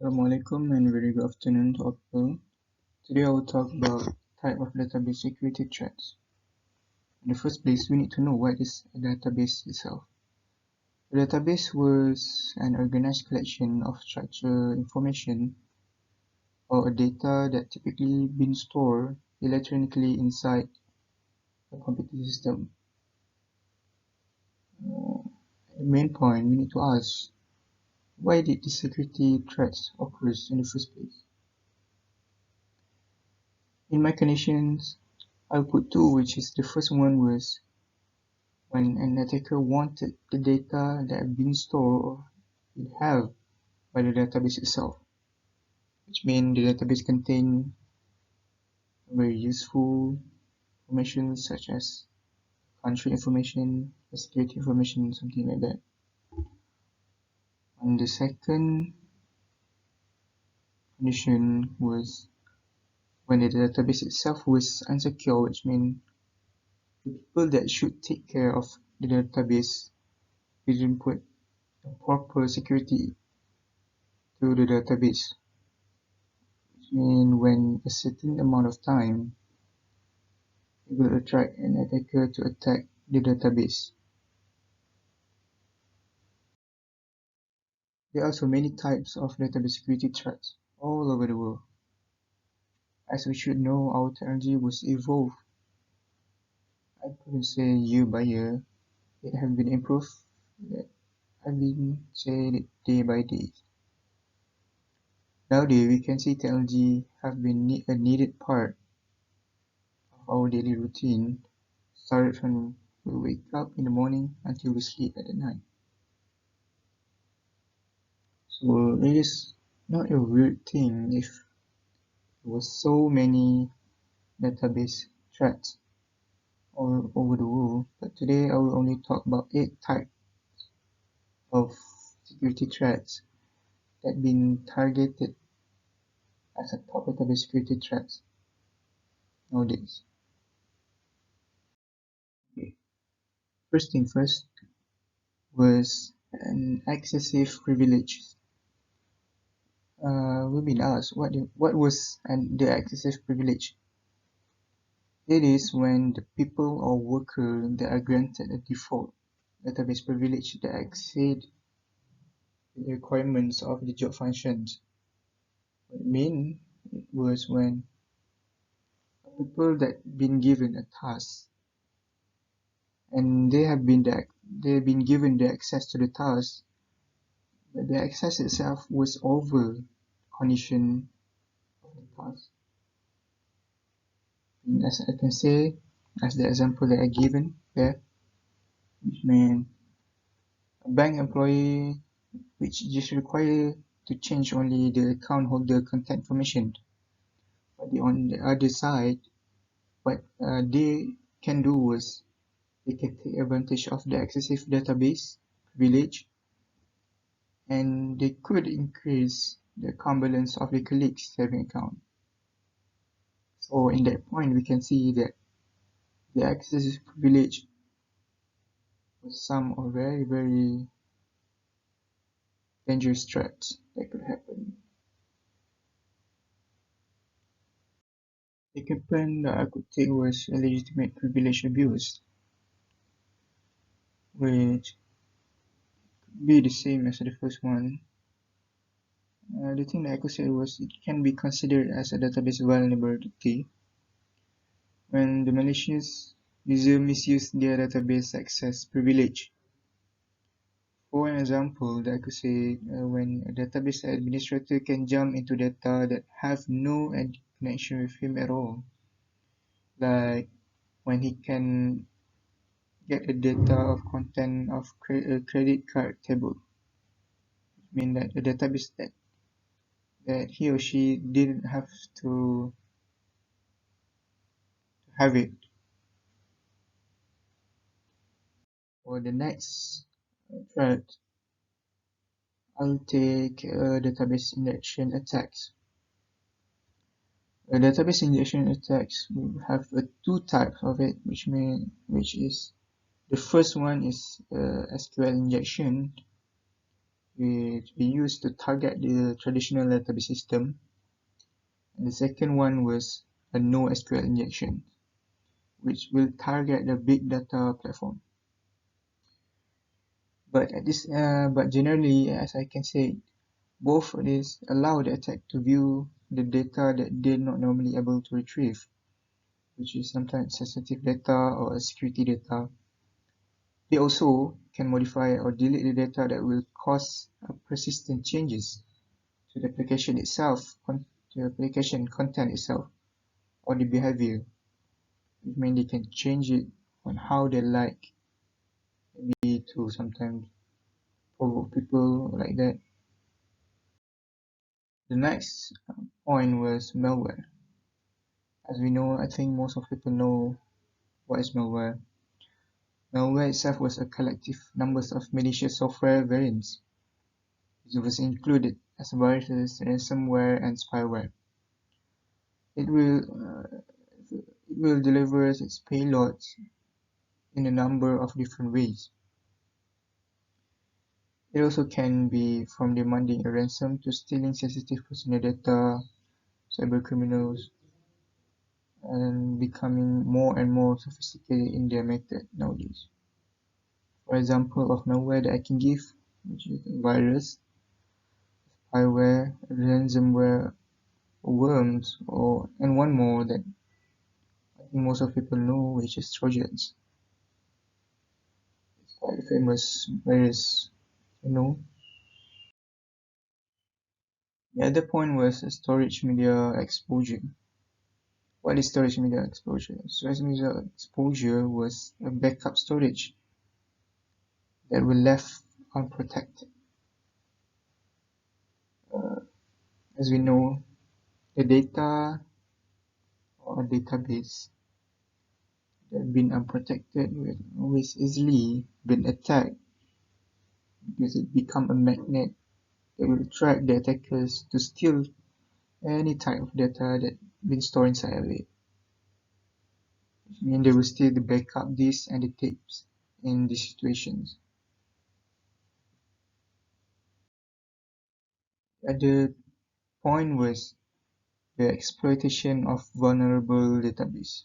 Assalamualaikum and very good afternoon to all. Today I will talk about type of database security threats. In the first place, we need to know what is a database itself. A database was an organized collection of structured information or a data that typically been stored electronically inside a computer system. The main point we need to ask, why did the security threats occur in the first place? In my conditions, I'll put two, which is the first one was when an attacker wanted the data that had been stored or held by the database itself, which means the database contained very useful information such as country information, security information, something like that. And the second condition was when the database itself was unsecure, which means the people that should take care of the database didn't put proper security to the database. And when a certain amount of time, it will attract an attacker to attack the database. There are also many types of database security threats all over the world. As we should know, our technology was evolved. I couldn't say year by year. It has been improved. I've been saying day by day. Nowadays, we can see technology have been a needed part of our daily routine, started from we wake up in the morning until we sleep at night. So it is not a weird thing if there was so many database threats all over the world, but today I will only talk about 8 types of security threats that have been targeted as a top database security threats nowadays. Okay. First thing first was an excessive privilege. We've been asked what was the excessive privilege. It is when the people or worker that are granted a default database privilege that exceed the requirements of the job functions. What it mean was when people that been given a task and they've been given the access to the task, but the access itself was over condition of the task. And as I can say, as the example that I given there, which mean a bank employee which just require to change only the account holder contact information. But on the other side, what they can do was they can take advantage of the excessive database privilege, and they could increase the account balance of the colleagues' saving account. So in that point, we can see that the excessive privilege was some of very, very dangerous threats that could happen. The second point that I could take was illegitimate privilege abuse, which could be the same as the first one. The thing that I could say was it can be considered as a database vulnerability when the malicious user misuse their database access privilege. For an example, that I could say when a database administrator can jump into data that have no connection with him at all, like when he can get the data of content of a credit card table. I mean that the database that he or she didn't have to have it. For the next threat, I'll take database injection attacks. Database injection attacks have two types of it, which is the first one is SQL injection, which we used to target the traditional database system. And the second one was a NoSQL injection, which will target the big data platform. But generally, as I can say, both of these allow the attack to view the data that they're not normally able to retrieve, which is sometimes sensitive data or security data. They also can modify or delete the data that will cause persistent changes to the application itself, to the application content itself, or the behavior. It means they can change it on how they like, maybe to sometimes provoke people like that. The next point was malware. As we know, I think most of people know what is malware. Malware itself was a collective numbers of malicious software variants. It was included as viruses, ransomware, and spyware. It will deliver its payloads in a number of different ways. It also can be from demanding a ransom to stealing sensitive personal data, cybercriminals, and becoming more and more sophisticated in their method nowadays. For example of malware that I can give, which is virus, spyware, ransomware, worms, and one more that I think most of people know, which is Trojans. It's quite a famous virus, you know. The other point was storage media exposure. What is storage media exposure? Storage media exposure was a backup storage that were left unprotected. As we know, the data or database that have been unprotected will always easily been attacked because it become a magnet that will attract the attackers to steal any type of data that been stored inside of it. Which means they will steal the backup disks and the tapes in these situations. The other point was the exploitation of vulnerable database.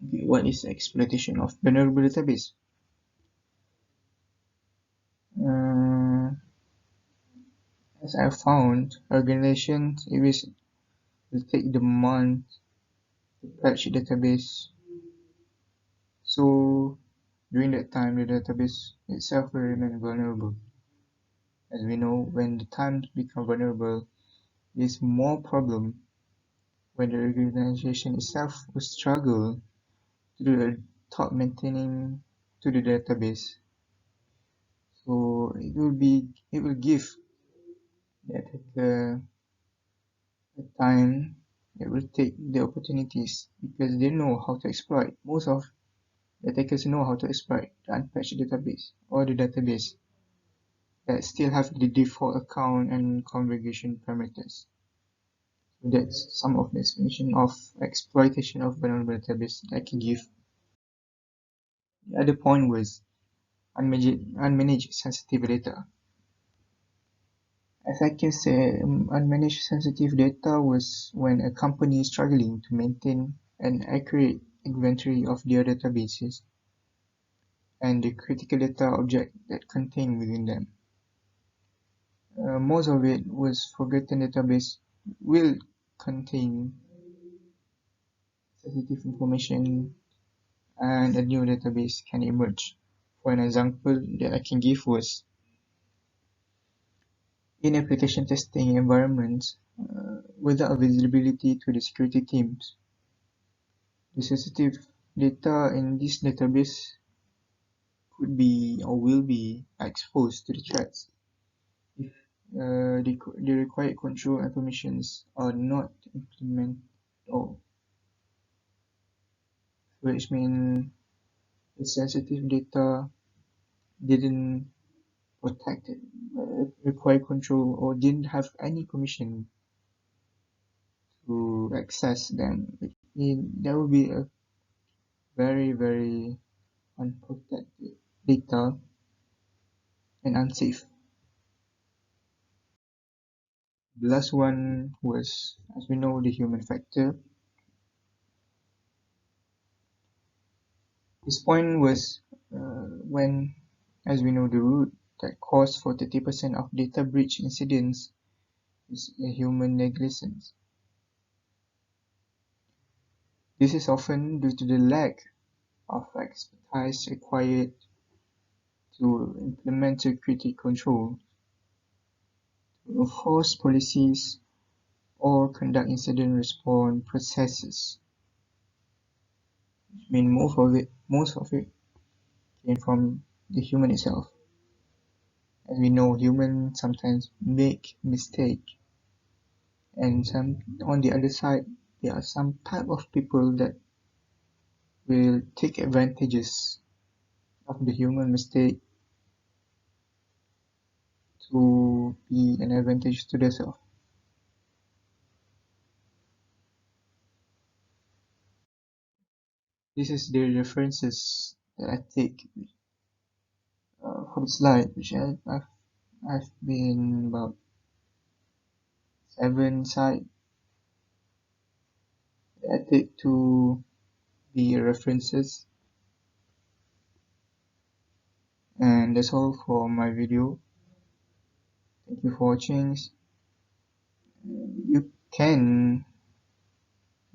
Okay, what is exploitation of vulnerable database? Uh, as I found, organizations will take the month to patch the database. So during that time, the database itself will remain vulnerable. As we know, when the times become vulnerable, there's more problem when the organization itself will struggle to do the top maintaining to the database. So it will give the attacker the time, it will take the opportunities because they know how to exploit. Most of the attackers know how to exploit the unpatched database or the database that still have the default account and configuration parameters. So that's some of the explanation of exploitation of vulnerable database that I can give. The other point was unmanaged sensitive data. As I can say, unmanaged sensitive data was when a company is struggling to maintain an accurate inventory of their databases and the critical data object that contain within them. Most of it was forgotten database will contain sensitive information and a new database can emerge. For an example that I can give was in application testing environments without visibility to the security teams. The sensitive data in this database could be or will be exposed to the threats if the required control and permissions are not implemented at all. Which means the sensitive data didn't protect it, require control or didn't have any permission to access them. Which means there will be a very unprotected data and unsafe. The last one was, as we know, the human factor. This point was when, as we know, the root that caused for 30% of data breach incidents is a human negligence. This is often due to the lack of expertise required to implement security control, to enforce policies, or conduct incident response processes. I mean, most of it came from the human itself. As we know, humans sometimes make mistakes, and on the other side, there are some type of people that will take advantages of the human mistake to be an advantage to themselves. This is the references that I take for the slide, which I've been about 7 sites that I take to be references, and that's all for my video. Thank you for watching. You can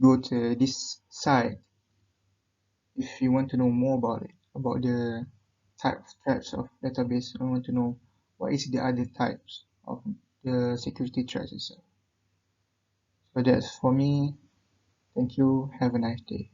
go to this site if you want to know more about it, about the types of database. I want to know what is the other types of the security threats itself. So that's for me. Thank you. Have a nice day.